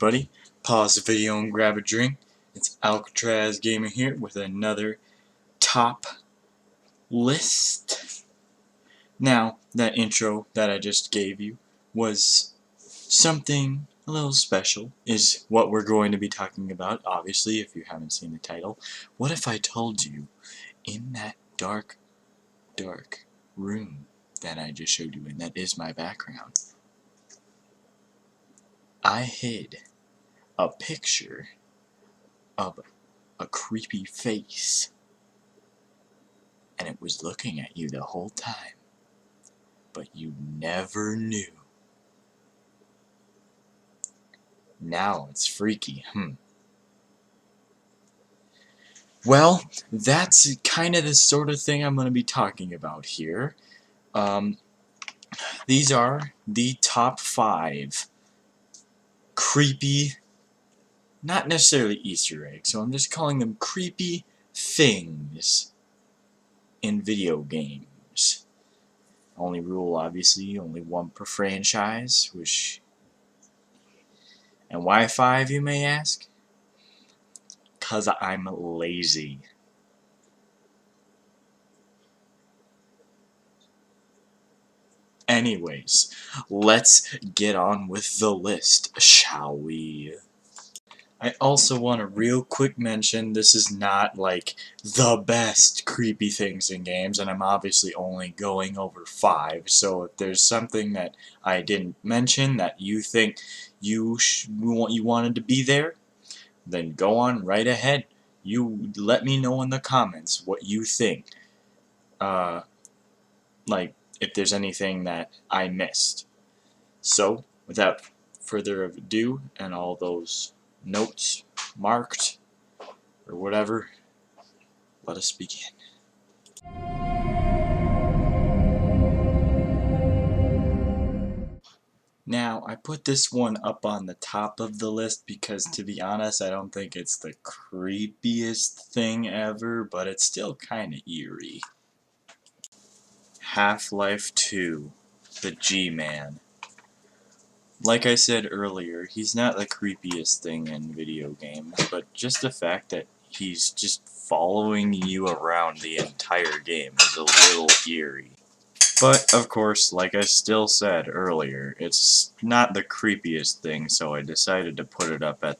everybody, pause the video and grab a drink. It's Alcatraz Gamer here with another top list. Now, that intro that I just gave you was something a little special, is what we're going to be talking about, obviously, if you haven't seen the title. What if I told you, in that dark, dark room that I just showed you, and that is my background, I hid a picture of a creepy face, and it was looking at you the whole time, but you never knew. Now it's freaky, Well, that's kind of the sort of thing I'm going to be talking about here. These are the top 5 creepy, not necessarily Easter eggs, so I'm just calling them creepy things in video games. Only rule, obviously, only one per franchise, and why 5, you may ask? 'Cause I'm lazy. Anyways, let's get on with the list, shall we? I also want to real quick mention, this is not like the best creepy things in games, and I'm obviously only going over 5, so if there's something that I didn't mention that you think you wanted to be there, then go on right ahead. You let me know in the comments what you think. Like, if there's anything that I missed. So, without further ado, and all those notes marked, or whatever, let us begin. Now, I put this one up on the top of the list because, to be honest, I don't think it's the creepiest thing ever, but it's still kinda eerie. Half-Life 2, the G-Man. Like I said earlier, he's not the creepiest thing in video games, but just the fact that he's just following you around the entire game is a little eerie. But, of course, like I still said earlier, it's not the creepiest thing, so I decided to put it up at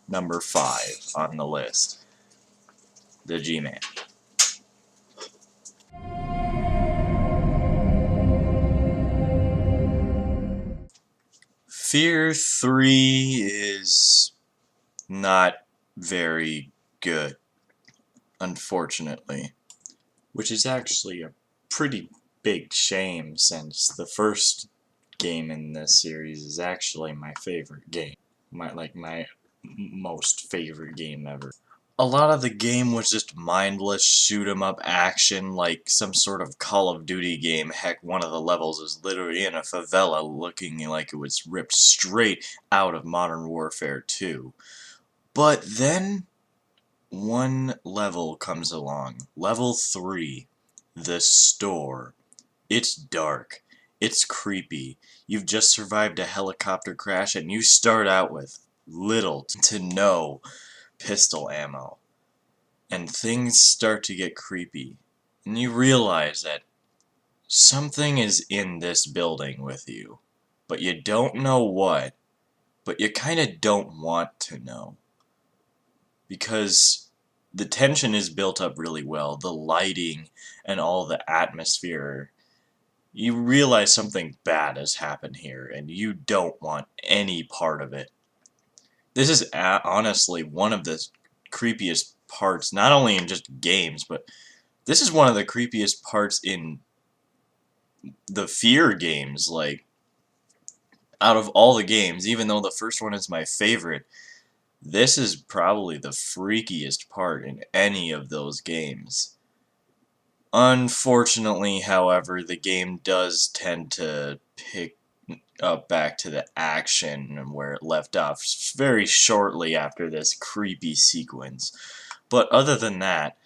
number 5 on the list. The G-Man. F.E.A.R 3 is not very good, unfortunately. Which is actually a pretty big shame, since the first game in this series is actually my favorite game. My most favorite game ever. A lot of the game was just mindless shoot-'em-up action, like some sort of Call of Duty game. Heck, one of the levels is literally in a favela, looking like it was ripped straight out of Modern Warfare 2. But then one level comes along. Level 3. The store. It's dark. It's creepy. You've just survived a helicopter crash and you start out with little to no pistol ammo. And things start to get creepy. And you realize that something is in this building with you. But you don't know what. But you kinda don't want to know. Because the tension is built up really well. The lighting and all the atmosphere. You realize something bad has happened here, and you don't want any part of it. This is honestly one of the creepiest parts, not only in just games, but this is one of the creepiest parts in the F.E.A.R games. Like, out of all the games, even though the first one is my favorite, this is probably the freakiest part in any of those games. Unfortunately, however, the game does tend to pick up back to the action and where it left off very shortly after this creepy sequence. But other than that,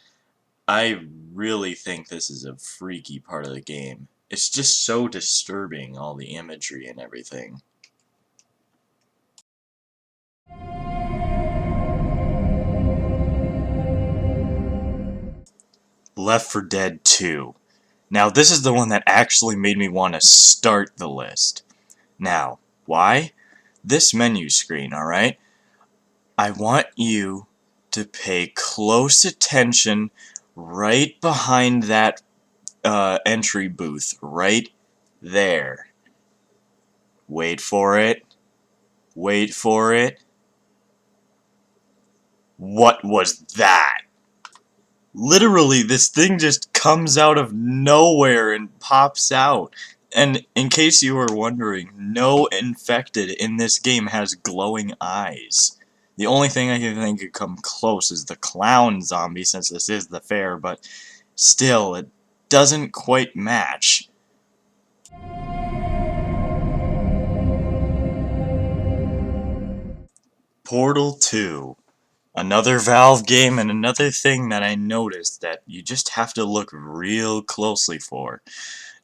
I really think this is a freaky part of the game. It's just so disturbing, all the imagery and everything. Left 4 Dead 2. Now, this is the one that actually made me want to start the list. Now, why? This menu screen, alright? I want you to pay close attention right behind that entry booth, right there. Wait for it. Wait for it. What was that? Literally, this thing just comes out of nowhere and pops out. And in case you were wondering, no infected in this game has glowing eyes. The only thing I can think could come close is the clown zombie, since this is the fair, but still, it doesn't quite match. Portal 2. Another Valve game, and another thing that I noticed that you just have to look real closely for.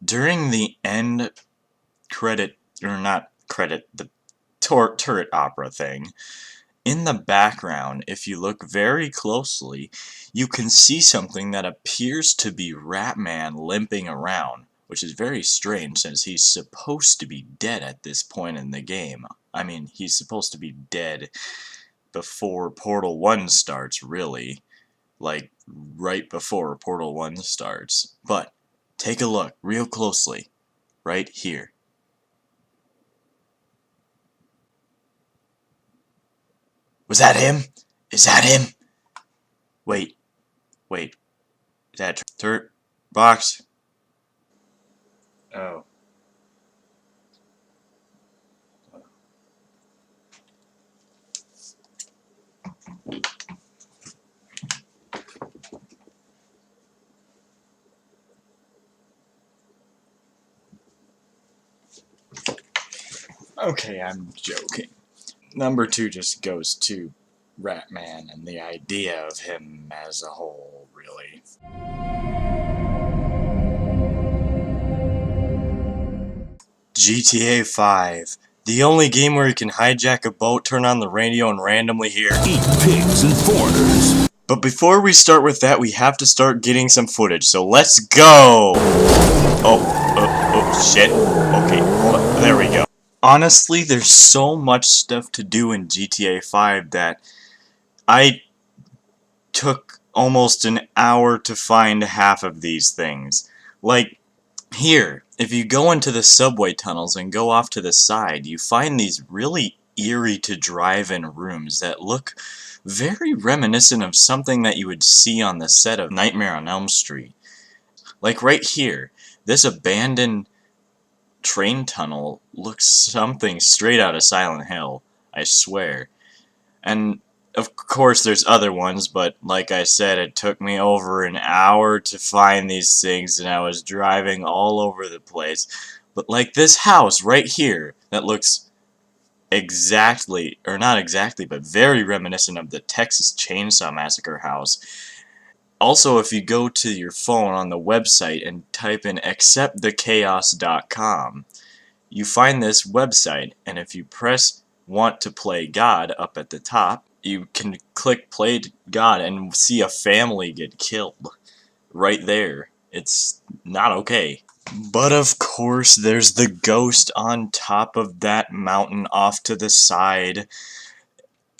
During the end credit, or not credit, the turret opera thing, in the background, if you look very closely, you can see something that appears to be Ratman limping around, which is very strange since he's supposed to be dead at this point in the game. I mean, he's supposed to be dead before Portal 1 starts, really. Like, right before Portal 1 starts. But, take a look real closely. Right here. Was that him? Is that him? Wait. Wait. Is that turret box? Oh. Okay, I'm joking. Number 2 just goes to Ratman and the idea of him as a whole, really. GTA 5. The only game where you can hijack a boat, turn on the radio, and randomly hear "Eat pigs and foreigners." But before we start with that, we have to start getting some footage, so let's go! Oh, shit. Okay, hold on. There we go. Honestly, there's so much stuff to do in GTA 5 that I took almost an hour to find half of these things. Like, here, if you go into the subway tunnels and go off to the side, you find these really eerie to drive in rooms that look very reminiscent of something that you would see on the set of Nightmare on Elm Street. Like right here, this abandoned train tunnel looks something straight out of Silent Hill, I swear. And of course there's other ones, but like I said, it took me over an hour to find these things, and I was driving all over the place. But like this house right here, that looks exactly, or not exactly, but very reminiscent of the Texas Chainsaw Massacre house. Also, if you go to your phone on the website and type in acceptthechaos.com, you find this website, and if you press Want to Play God up at the top, you can click Play God and see a family get killed right there. It's not okay. But of course, there's the ghost on top of that mountain off to the side.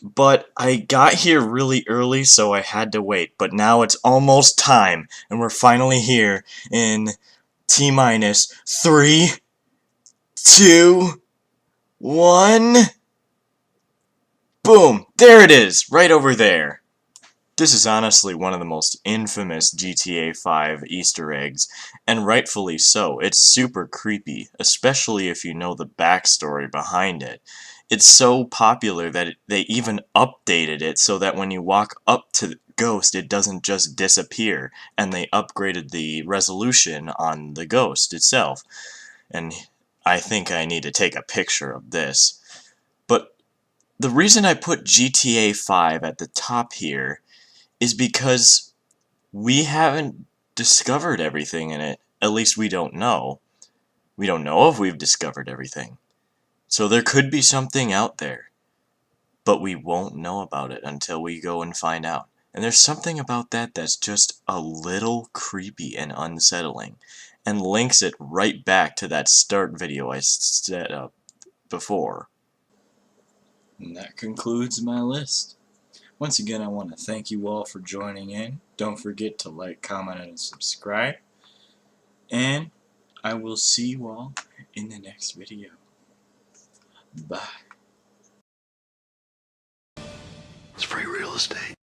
But I got here really early, so I had to wait. But now it's almost time, and we're finally here in T-minus 3, 2, 1. Boom! There it is! Right over there. This is honestly one of the most infamous GTA 5 Easter eggs, and rightfully so. It's super creepy, especially if you know the backstory behind it. It's so popular that they even updated it so that when you walk up to the ghost, it doesn't just disappear, and they upgraded the resolution on the ghost itself. And I think I need to take a picture of this. But the reason I put GTA 5 at the top here is because we haven't discovered everything in it. At least we don't know. We don't know if we've discovered everything. So there could be something out there, but we won't know about it until we go and find out. And there's something about that that's just a little creepy and unsettling, and links it right back to that start video I set up before. And that concludes my list. Once again, I want to thank you all for joining in. Don't forget to like, comment, and subscribe. And I will see you all in the next video. Bye. It's free real estate.